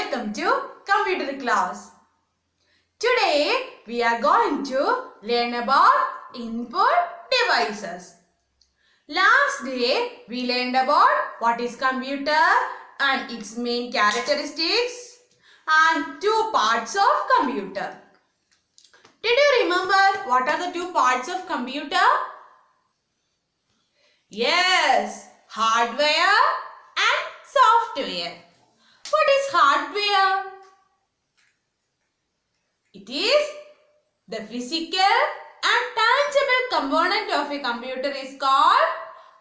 welcome to computer class. Today we are going to learn about input devices. Last day we learned about what is computer and its main characteristics and two parts of computer. Did you remember what are the two parts of computer? Yes, hardware and software. What is hardware? It is the physical and tangible component of a computer is called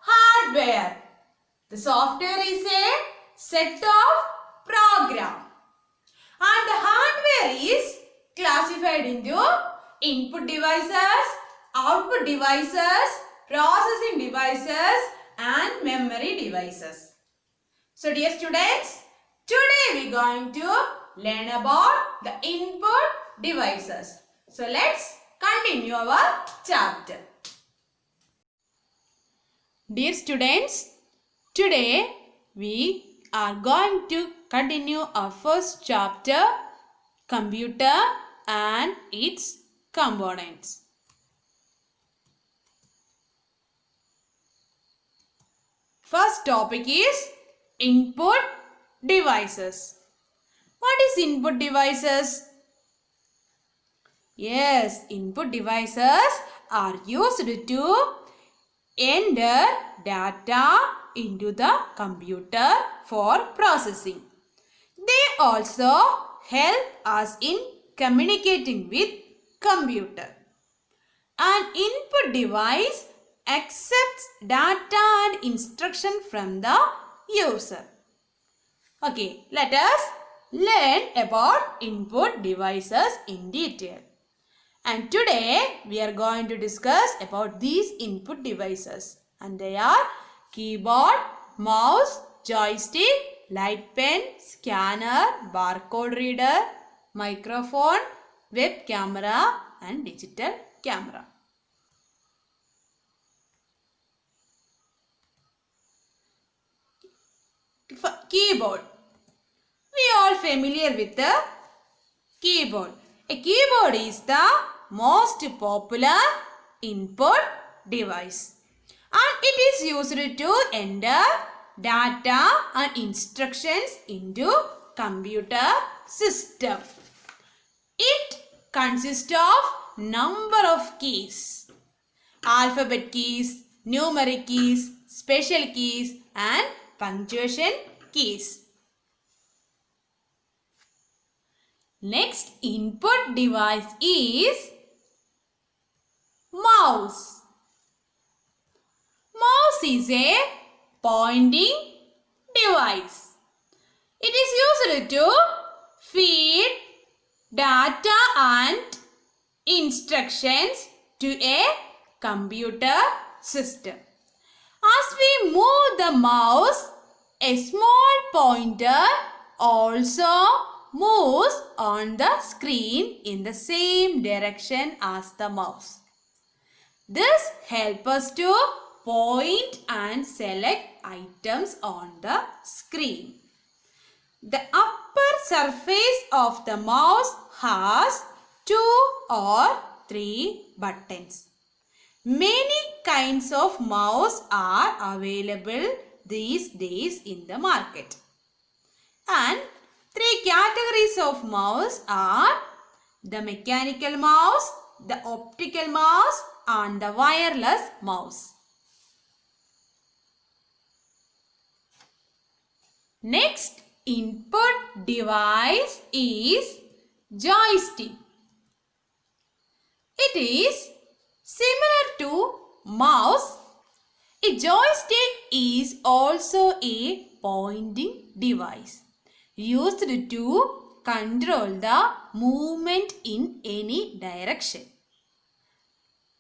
hardware. The software is a set of program. And the hardware is classified into input devices, output devices, processing devices and memory devices. So dear students, today we are going to learn about the input devices. So let's continue our chapter. Dear students, today we are going to continue our first chapter, computer and its components. First topic is input devices. What is input devices? Yes, input devices are used to enter data into the computer for processing. They also help us in communicating with computer. An input device accepts data and instruction from the user. Okay, let us learn about input devices in detail. And today we are going to discuss about these input devices. And they are keyboard, mouse, joystick, light pen, scanner, barcode reader, microphone, web camera and digital camera. Keyboard. We are all familiar with the keyboard. A keyboard is the most popular input device. And it is used to enter data and instructions into computer system. It consists of number of keys. Alphabet keys, numeric keys, special keys and punctuation keys. Next input device is mouse. Mouse is a pointing device. It is used to feed data and instructions to a computer system. As we move the mouse, a small pointer also moves on the screen in the same direction as the mouse. This helps us to point and select items on the screen. The upper surface of the mouse has 2 or 3 buttons. Many kinds of mouse are available these days in the market. And 3 categories of mouse are the mechanical mouse, the optical mouse and the wireless mouse. Next input device is joystick. It is similar to mouse. A joystick is also a pointing device used to control the movement in any direction.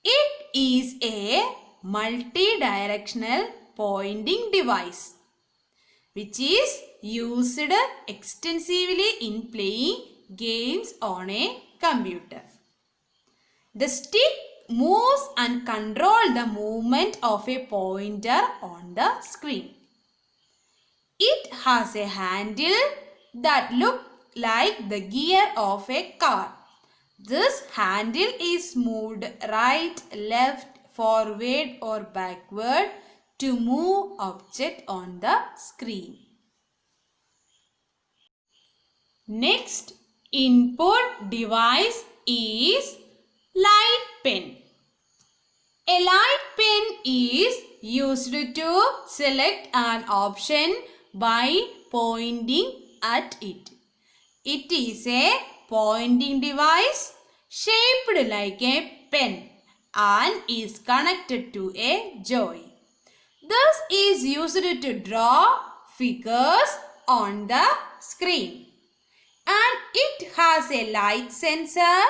It is a multi-directional pointing device which is used extensively in playing games on a computer. The stick moves and controls the movement of a pointer on the screen. It has a handle that looks like the gear of a car. This handle is moved right, left, forward or backward to move object on the screen. Next input device is light pen. A light pen is used to select an option by pointing at it. It is a pointing device shaped like a pen and is connected to a joy. This is used to draw figures on the screen. And it has a light sensor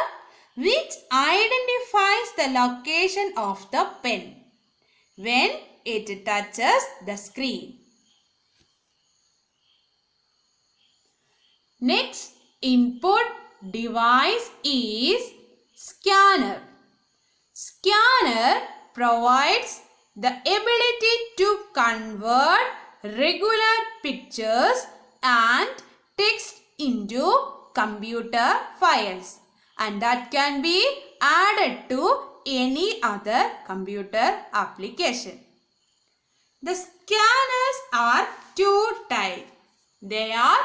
which identifies the location of the pen when it touches the screen. Next input device is scanner. Scanner provides the ability to convert regular pictures and text into computer files, and that can be added to any other computer application. The scanners are two types. They are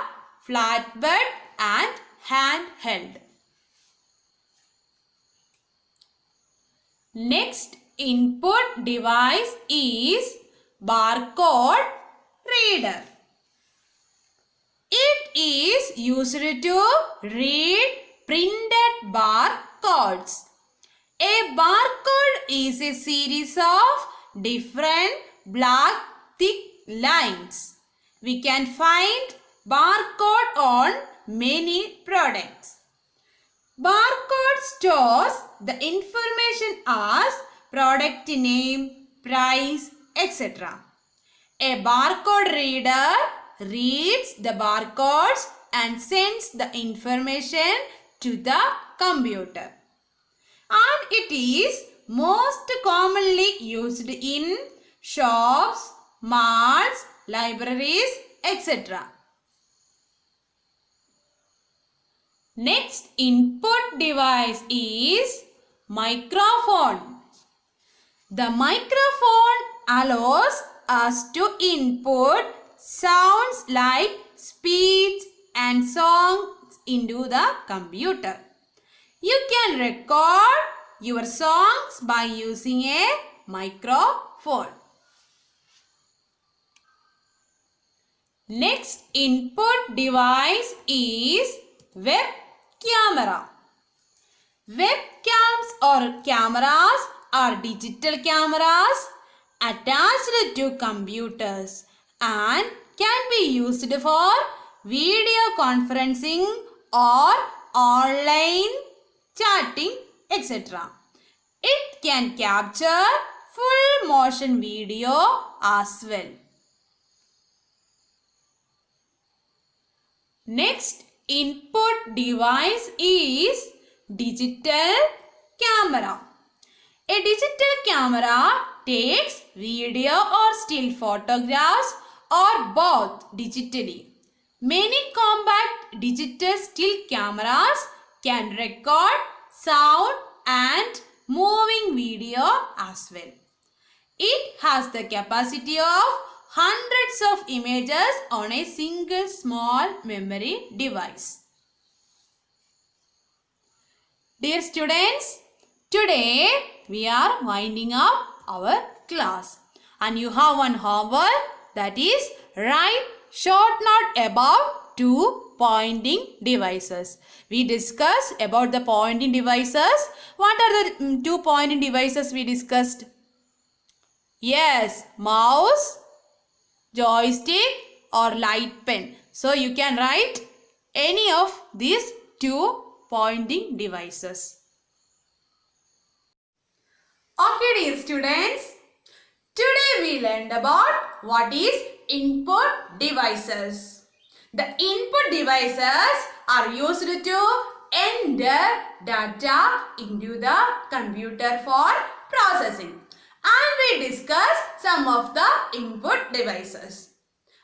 flatbed and handheld. Next input device is barcode reader. It is used to read printed barcodes. A barcode is a series of different black thick lines. We can find barcode on many products. Barcode stores the information as product name, price, etc. A barcode reader reads the barcodes and sends the information to the computer. And it is most commonly used in shops, malls, libraries, etc. Next input device is microphone. The microphone allows us to input sounds like speech and songs into the computer. You can record your songs by using a microphone. Next input device is web camera. Webcams or cameras are digital cameras attached to computers and can be used for video conferencing or online chatting, etc. It can capture full motion video as well. Next input device is digital camera. A digital camera takes video or still photographs or both digitally. Many compact digital still cameras can record sound and moving video as well. It has the capacity of hundreds of images on a single small memory device. Dear students, today we are winding up our class and you have one homework, that is write short note about two pointing devices. We discussed about the pointing devices. What are the two pointing devices we discussed? Yes, mouse, joystick or light pen. So you can write any of these two pointing devices. Okay dear students, today we learned about what is input devices. The input devices are used to enter data into the computer for processing. And we discussed some of the input devices.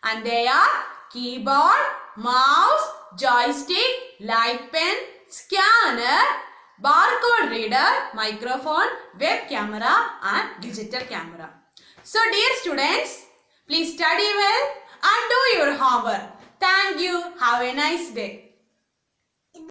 And they are keyboard, mouse, joystick, light pen, scanner, barcode reader, microphone, web camera and digital camera. So dear students, please study well and do your homework. Thank you. Have a nice day.